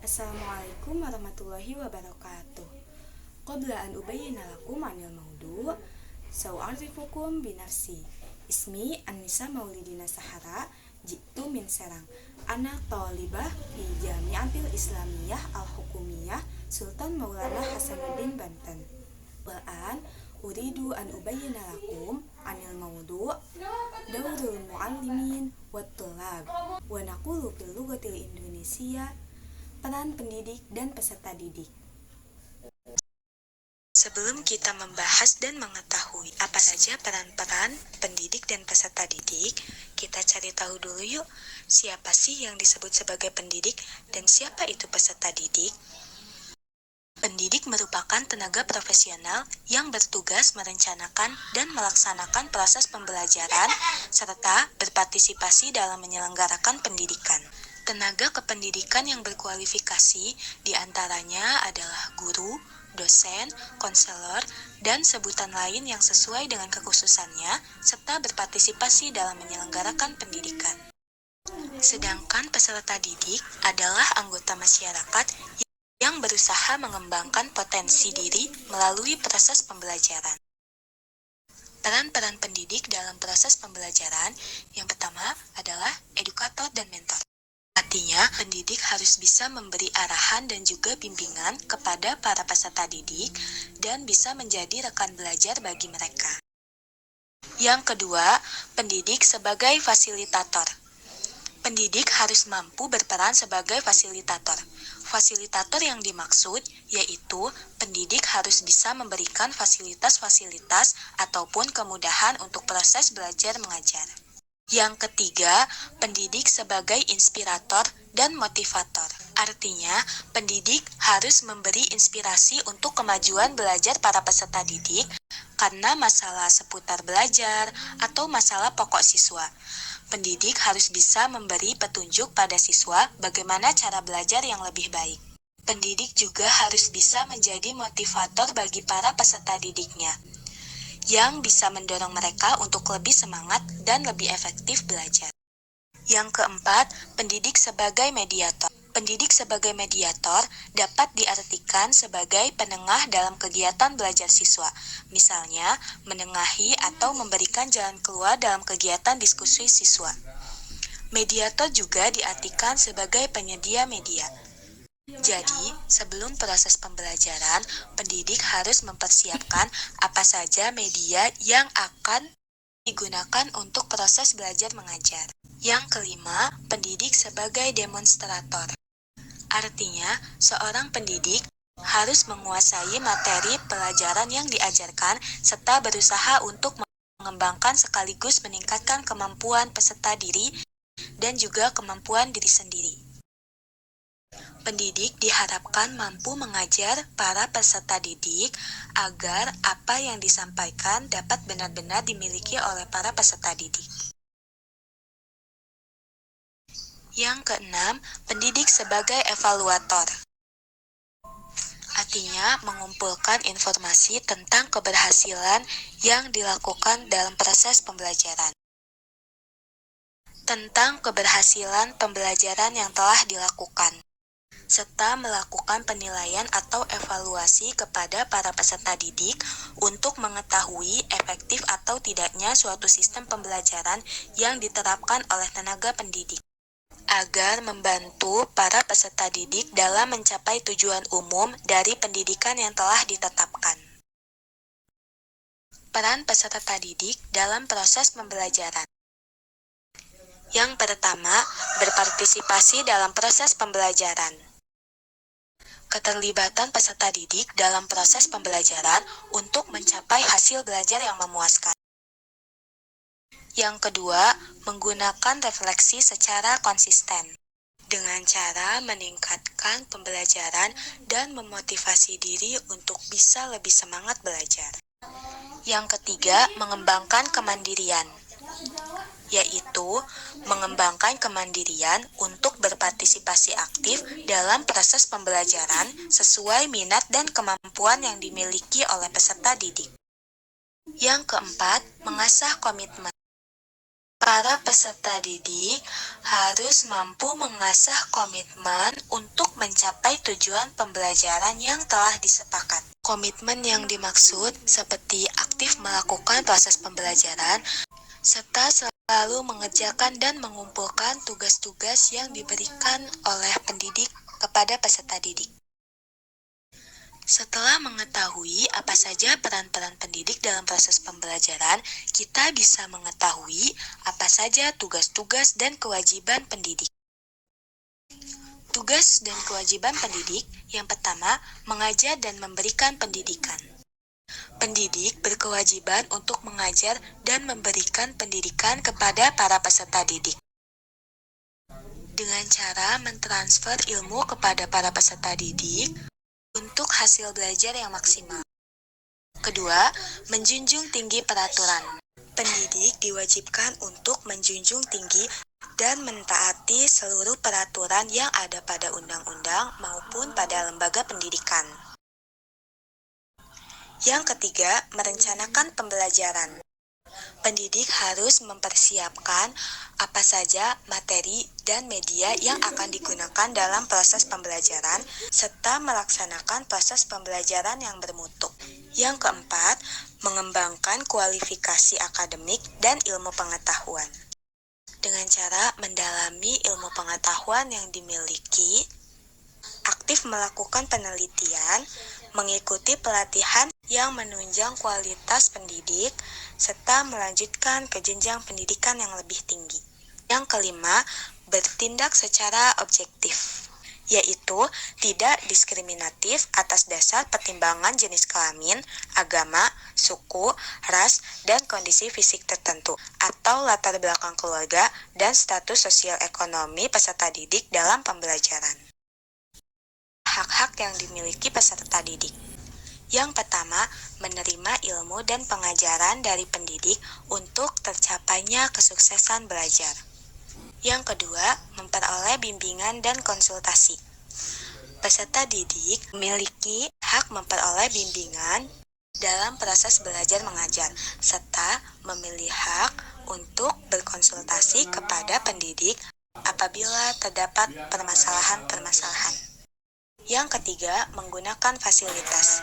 Assalamualaikum warahmatullahi wabarakatuh. Qabla an ubayyina lakum anil maudu' sa'u'arifukum binafsi. Ismi An-Nisa Maulidina Sahara, jitu min Serang. Ana talibah fi Jami'atil Islamiyah Al-Hukumiyah Sultan Maulana Hasanuddin Banten. Wa'an uridu an ubayyina lakum anil maudu' daurul muallimin wat tulab wa naqulu fil lughatil Indonesia, peran pendidik dan peserta didik. Sebelum kita membahas dan mengetahui apa saja peran-peran pendidik dan peserta didik, kita cari tahu dulu yuk, siapa sih yang disebut sebagai pendidik dan siapa itu peserta didik? Pendidik merupakan tenaga profesional yang bertugas merencanakan dan melaksanakan proses pembelajaran serta berpartisipasi dalam menyelenggarakan pendidikan. Tenaga kependidikan yang berkualifikasi diantaranya adalah guru, dosen, konselor, dan sebutan lain yang sesuai dengan kekhususannya, serta berpartisipasi dalam menyelenggarakan pendidikan. Sedangkan peserta didik adalah anggota masyarakat yang berusaha mengembangkan potensi diri melalui proses pembelajaran. Peran-peran pendidik dalam proses pembelajaran yang pertama adalah edukator dan mentor. Artinya, pendidik harus bisa memberi arahan dan juga bimbingan kepada para peserta didik dan bisa menjadi rekan belajar bagi mereka. Yang kedua, pendidik sebagai fasilitator. Pendidik harus mampu berperan sebagai fasilitator. Fasilitator yang dimaksud yaitu pendidik harus bisa memberikan fasilitas-fasilitas ataupun kemudahan untuk proses belajar mengajar. Yang ketiga, pendidik sebagai inspirator dan motivator. Artinya, pendidik harus memberi inspirasi untuk kemajuan belajar para peserta didik karena masalah seputar belajar atau masalah pokok siswa. Pendidik harus bisa memberi petunjuk pada siswa bagaimana cara belajar yang lebih baik. Pendidik juga harus bisa menjadi motivator bagi para peserta didiknya, yang bisa mendorong mereka untuk lebih semangat dan lebih efektif belajar. Yang keempat, pendidik sebagai mediator. Pendidik sebagai mediator dapat diartikan sebagai penengah dalam kegiatan belajar siswa, misalnya menengahi atau memberikan jalan keluar dalam kegiatan diskusi siswa. Mediator juga diartikan sebagai penyedia media. Jadi, sebelum proses pembelajaran, pendidik harus mempersiapkan apa saja media yang akan digunakan untuk proses belajar mengajar. Yang kelima, pendidik sebagai demonstrator. Artinya, seorang pendidik harus menguasai materi pelajaran yang diajarkan serta berusaha untuk mengembangkan sekaligus meningkatkan kemampuan peserta diri dan juga kemampuan diri sendiri. Pendidik diharapkan mampu mengajar para peserta didik agar apa yang disampaikan dapat benar-benar dimiliki oleh para peserta didik. Yang keenam, pendidik sebagai evaluator. Artinya, mengumpulkan informasi tentang keberhasilan yang dilakukan dalam proses pembelajaran. Tentang keberhasilan pembelajaran yang telah dilakukan, serta melakukan penilaian atau evaluasi kepada para peserta didik untuk mengetahui efektif atau tidaknya suatu sistem pembelajaran yang diterapkan oleh tenaga pendidik, agar membantu para peserta didik dalam mencapai tujuan umum dari pendidikan yang telah ditetapkan. Peran peserta didik dalam proses pembelajaran. Yang pertama, berpartisipasi dalam proses pembelajaran. Keterlibatan peserta didik dalam proses pembelajaran untuk mencapai hasil belajar yang memuaskan. Yang kedua, menggunakan refleksi secara konsisten dengan cara meningkatkan pembelajaran dan memotivasi diri untuk bisa lebih semangat belajar. Yang ketiga, mengembangkan kemandirian, yaitu mengembangkan kemandirian untuk berpartisipasi aktif dalam proses pembelajaran sesuai minat dan kemampuan yang dimiliki oleh peserta didik. Yang keempat, mengasah komitmen. Para peserta didik harus mampu mengasah komitmen untuk mencapai tujuan pembelajaran yang telah disepakati. Komitmen yang dimaksud seperti aktif melakukan proses pembelajaran, serta selalu mengerjakan dan mengumpulkan tugas-tugas yang diberikan oleh pendidik kepada peserta didik. Setelah mengetahui apa saja peran-peran pendidik dalam proses pembelajaran, kita bisa mengetahui apa saja tugas-tugas dan kewajiban pendidik. Tugas dan kewajiban pendidik yang pertama, mengajar dan memberikan pendidikan. Pendidik berkewajiban untuk mengajar dan memberikan pendidikan kepada para peserta didik dengan cara mentransfer ilmu kepada para peserta didik untuk hasil belajar yang maksimal. Kedua, menjunjung tinggi peraturan. Pendidik diwajibkan untuk menjunjung tinggi dan mentaati seluruh peraturan yang ada pada undang-undang maupun pada lembaga pendidikan. Yang ketiga, merencanakan pembelajaran. Pendidik harus mempersiapkan apa saja materi dan media yang akan digunakan dalam proses pembelajaran, serta melaksanakan proses pembelajaran yang bermutu. Yang keempat, mengembangkan kualifikasi akademik dan ilmu pengetahuan. Dengan cara mendalami ilmu pengetahuan yang dimiliki, aktif melakukan penelitian, mengikuti pelatihan yang menunjang kualitas pendidik, serta melanjutkan ke jenjang pendidikan yang lebih tinggi. Yang kelima, bertindak secara objektif, yaitu tidak diskriminatif atas dasar pertimbangan jenis kelamin, agama, suku, ras, dan kondisi fisik tertentu, atau latar belakang keluarga dan status sosial ekonomi peserta didik dalam pembelajaran. Hak-hak yang dimiliki peserta didik. Yang pertama, menerima ilmu dan pengajaran dari pendidik untuk tercapainya kesuksesan belajar. Yang kedua, memperoleh bimbingan dan konsultasi. Peserta didik memiliki hak memperoleh bimbingan dalam proses belajar mengajar, serta memilih hak untuk berkonsultasi kepada pendidik apabila terdapat permasalahan-permasalahan. Yang ketiga, menggunakan fasilitas.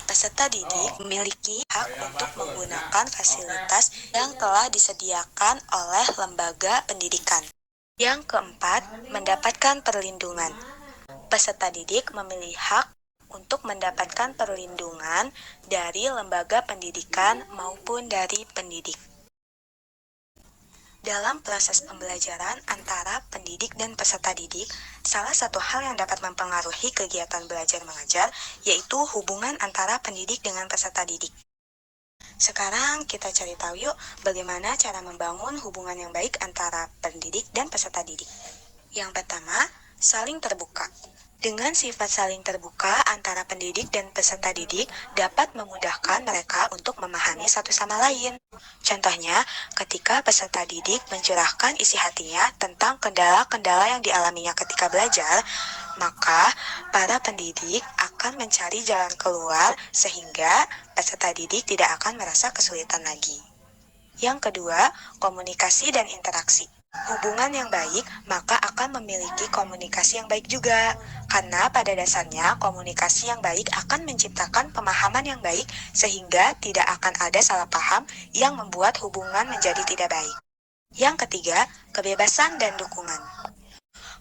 Peserta didik memiliki hak untuk menggunakan fasilitas yang telah disediakan oleh lembaga pendidikan. Yang keempat, mendapatkan perlindungan. Peserta didik memiliki hak untuk mendapatkan perlindungan dari lembaga pendidikan maupun dari pendidik. Dalam proses pembelajaran antara pendidik dan peserta didik, salah satu hal yang dapat mempengaruhi kegiatan belajar mengajar yaitu hubungan antara pendidik dengan peserta didik. Sekarang kita cari tahu yuk bagaimana cara membangun hubungan yang baik antara pendidik dan peserta didik. Yang pertama, saling terbuka. Dengan sifat saling terbuka antara pendidik dan peserta didik dapat memudahkan mereka untuk memahami satu sama lain. Contohnya, ketika peserta didik mencurahkan isi hatinya tentang kendala-kendala yang dialaminya ketika belajar, maka para pendidik akan mencari jalan keluar sehingga peserta didik tidak akan merasa kesulitan lagi. Yang kedua, komunikasi dan interaksi. Hubungan yang baik maka akan memiliki komunikasi yang baik juga. Karena pada dasarnya komunikasi yang baik akan menciptakan pemahaman yang baik sehingga tidak akan ada salah paham yang membuat hubungan menjadi tidak baik. Yang ketiga, kebebasan dan dukungan.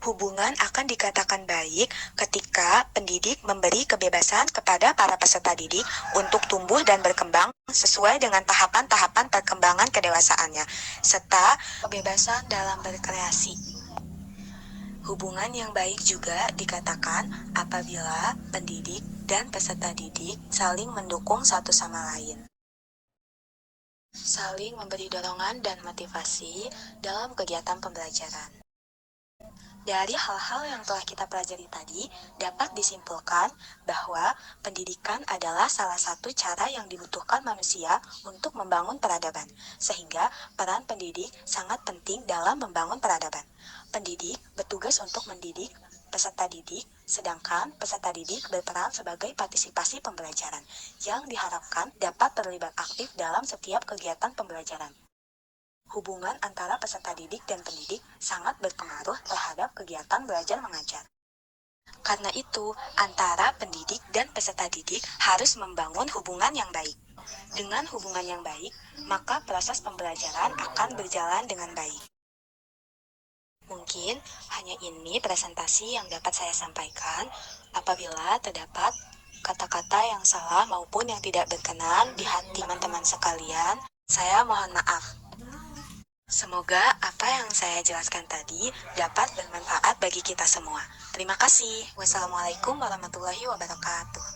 Hubungan akan dikatakan baik ketika pendidik memberi kebebasan kepada para peserta didik untuk tumbuh dan berkembang sesuai dengan tahapan-tahapan perkembangan kedewasaannya, serta kebebasan dalam berkreasi. Hubungan yang baik juga dikatakan apabila pendidik dan peserta didik saling mendukung satu sama lain. Saling memberi dorongan dan motivasi dalam kegiatan pembelajaran. Dari hal-hal yang telah kita pelajari tadi, dapat disimpulkan bahwa pendidikan adalah salah satu cara yang dibutuhkan manusia untuk membangun peradaban, sehingga peran pendidik sangat penting dalam membangun peradaban. Pendidik bertugas untuk mendidik peserta didik, sedangkan peserta didik berperan sebagai partisipasi pembelajaran, yang diharapkan dapat terlibat aktif dalam setiap kegiatan pembelajaran. Hubungan antara peserta didik dan pendidik sangat berpengaruh terhadap kegiatan belajar mengajar. Karena itu, antara pendidik dan peserta didik harus membangun hubungan yang baik. Dengan hubungan yang baik, maka proses pembelajaran akan berjalan dengan baik. Mungkin hanya ini presentasi yang dapat saya sampaikan. Apabila terdapat kata-kata yang salah maupun yang tidak berkenan di hati teman-teman sekalian, saya mohon maaf. Semoga apa yang saya jelaskan tadi dapat bermanfaat bagi kita semua. Terima kasih. Wassalamualaikum warahmatullahi wabarakatuh.